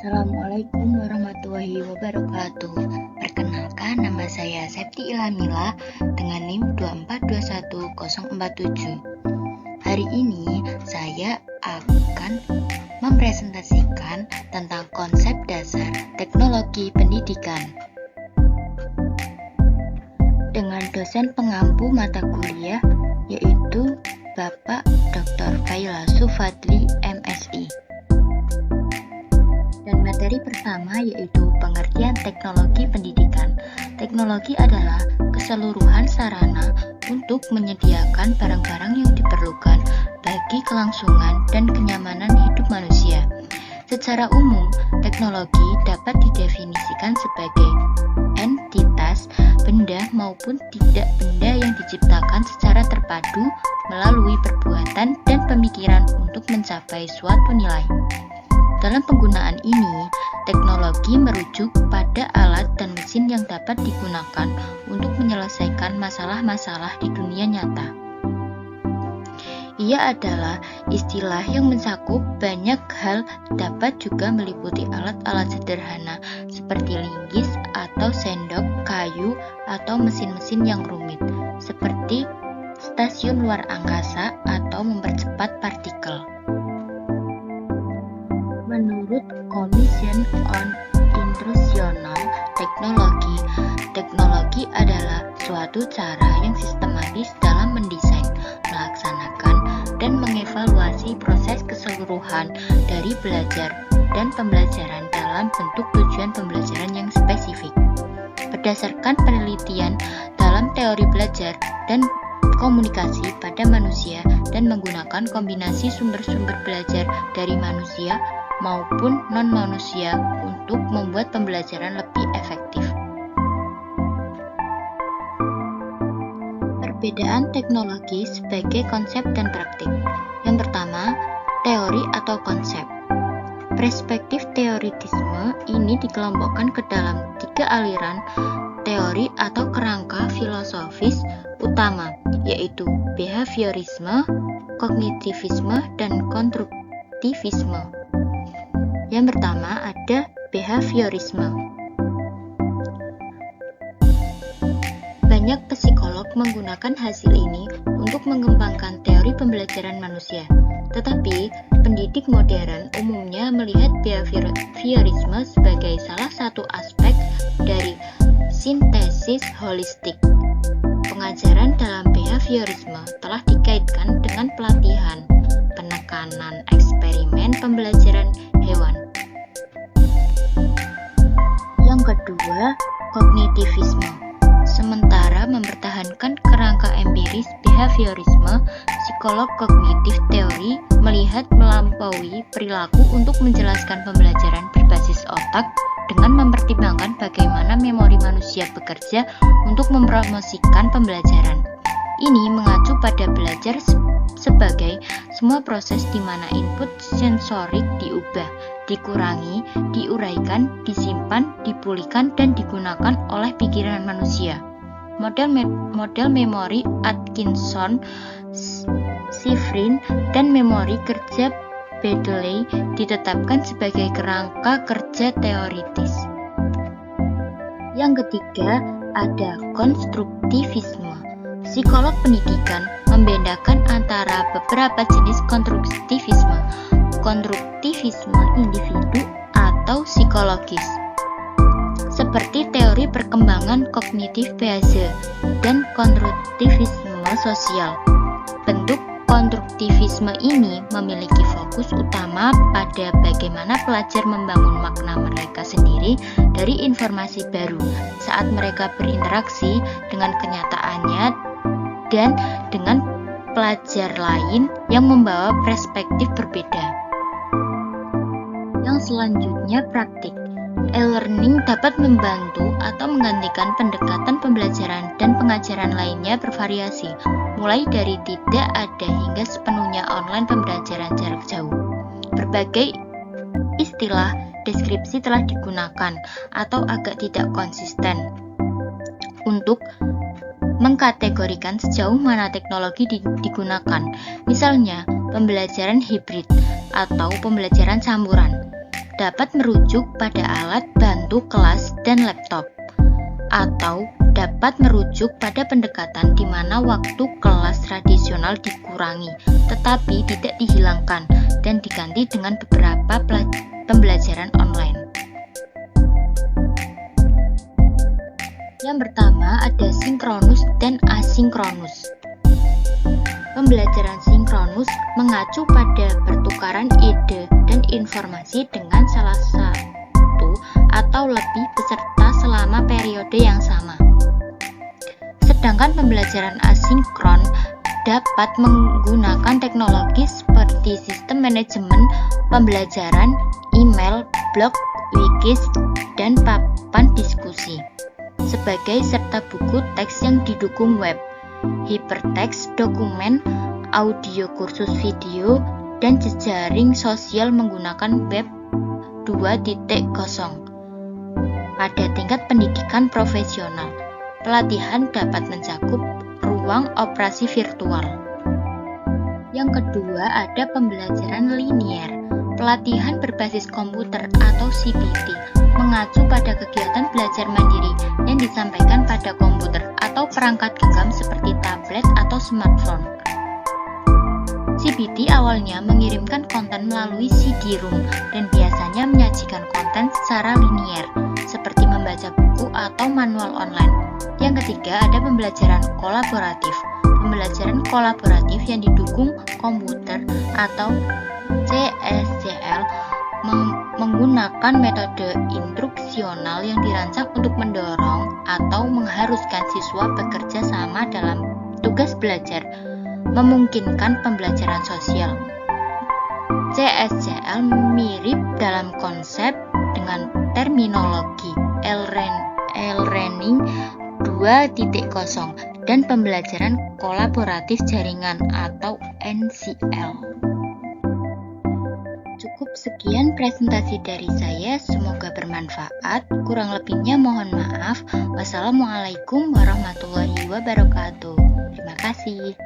Assalamualaikum warahmatullahi wabarakatuh. Perkenalkan, nama saya Septi Ilhamila dengan NIM 2421047. Hari ini saya akan mempresentasikan tentang konsep dasar teknologi pendidikan dengan dosen pengampu mata kuliah yaitu Bapak Dr. Faila Sufadli MSI. Dan materi pertama yaitu pengertian teknologi pendidikan. Teknologi adalah keseluruhan sarana untuk menyediakan barang-barang yang diperlukan bagi kelangsungan dan kenyamanan hidup manusia. Secara umum, teknologi dapat didefinisikan sebagai entitas, benda maupun tidak benda yang diciptakan secara terpadu melalui perbuatan dan pemikiran untuk mencapai suatu nilai. Dalam penggunaan ini, teknologi merujuk pada alat dan mesin yang dapat digunakan untuk menyelesaikan masalah-masalah di dunia nyata. Ia adalah istilah yang mencakup banyak hal, dapat juga meliputi alat-alat sederhana seperti linggis atau sendok, kayu, atau mesin-mesin yang rumit, seperti stasiun luar angkasa atau mempercepat partikel. Menurut Commission on Instructional Technology, teknologi adalah suatu cara yang sistematis dalam mendesain, melaksanakan, dan mengevaluasi proses keseluruhan dari belajar dan pembelajaran dalam bentuk tujuan pembelajaran yang spesifik. Berdasarkan penelitian dalam teori belajar dan komunikasi pada manusia dan menggunakan kombinasi sumber-sumber belajar dari manusia maupun non-manusia untuk membuat pembelajaran lebih efektif. Perbedaan teknologi sebagai konsep dan praktik. Yang pertama, teori atau konsep. Perspektif teoritisme ini dikelompokkan ke dalam 3 aliran teori atau kerangka filosofis utama, yaitu behaviorisme, kognitivisme, dan konstruktivisme. Yang pertama ada behaviorisme. Banyak psikolog menggunakan hasil ini untuk mengembangkan teori pembelajaran manusia. Tetapi, pendidik modern umumnya melihat behaviorisme sebagai salah satu aspek dari sintesis holistik. Pengajaran dalam behaviorisme telah dikaitkan dengan pelatihan, penekanan eksperimen pembelajaran hewan. Yang kedua, kognitivisme. Sementara mempertahankan kerangka empiris behaviorisme, psikolog kognitif teori melihat melampaui perilaku untuk menjelaskan pembelajaran berbasis otak dengan mempertimbangkan bagaimana memori manusia bekerja untuk mempromosikan pembelajaran. Ini mengacu pada belajar sebagai semua proses di mana input sensorik diubah, dikurangi, diuraikan, disimpan, dipulihkan, dan digunakan oleh pikiran manusia. Model memori Atkinson, Shiffrin, dan memori kerja Bedley ditetapkan sebagai kerangka kerja teoritis. Yang ketiga, ada konstruktivisme. Psikolog pendidikan membedakan antara beberapa jenis konstruktivisme. Konstruktivisme individu atau psikologis, seperti teori perkembangan kognitif Piaget, dan konstruktivisme sosial. Bentuk konstruktivisme ini memiliki fokus utama pada bagaimana pelajar membangun makna mereka sendiri dari informasi baru saat mereka berinteraksi dengan kenyataannya dan dengan pelajar lain yang membawa perspektif berbeda. Yang selanjutnya, praktik. E-learning dapat membantu atau menggantikan pendekatan pembelajaran dan pengajaran lainnya bervariasi, mulai dari tidak ada hingga sepenuhnya online pembelajaran jarak jauh. Berbagai istilah deskripsi telah digunakan atau agak tidak konsisten untuk mengkategorikan sejauh mana teknologi digunakan. Misalnya, pembelajaran hibrid atau pembelajaran campuran. dapat merujuk pada alat bantu kelas dan laptop, atau dapat merujuk pada pendekatan di mana waktu kelas tradisional dikurangi, tetapi tidak dihilangkan dan diganti dengan beberapa pembelajaran online. Yang pertama ada sinkronus dan asinkronus. Pembelajaran sinkronus mengacu pada pertukaran ide dan informasi dengan salah satu atau lebih peserta selama periode yang sama. Sedangkan pembelajaran asinkron dapat menggunakan teknologi seperti sistem manajemen pembelajaran, email, blog, wikis, dan papan diskusi, sebagai serta buku teks yang didukung web, hypertext, dokumen, audio kursus video, dan jejaring sosial menggunakan web 2.0. Pada tingkat pendidikan profesional, pelatihan dapat mencakup ruang operasi virtual. Yang kedua ada pembelajaran linier. Pelatihan berbasis komputer atau CBT mengacu pada kegiatan belajar mandiri yang disampaikan pada komputer atau perangkat genggam seperti tablet atau smartphone. CBT awalnya mengirimkan konten melalui CD-ROM dan biasanya menyajikan konten secara linier, seperti membaca buku atau manual online. Yang ketiga ada pembelajaran kolaboratif. Pembelajaran kolaboratif yang didukung komputer atau CSCL menggunakan metode instruksional yang dirancang untuk mendorong atau mengharuskan siswa bekerja sama dalam tugas belajar, memungkinkan pembelajaran sosial. CSCL mirip dalam konsep dengan terminologi e-learning 2.0 dan pembelajaran kolaboratif jaringan atau NCL. Cukup sekian presentasi dari saya, semoga bermanfaat. Kurang lebihnya mohon maaf. Wassalamualaikum warahmatullahi wabarakatuh. Terima kasih.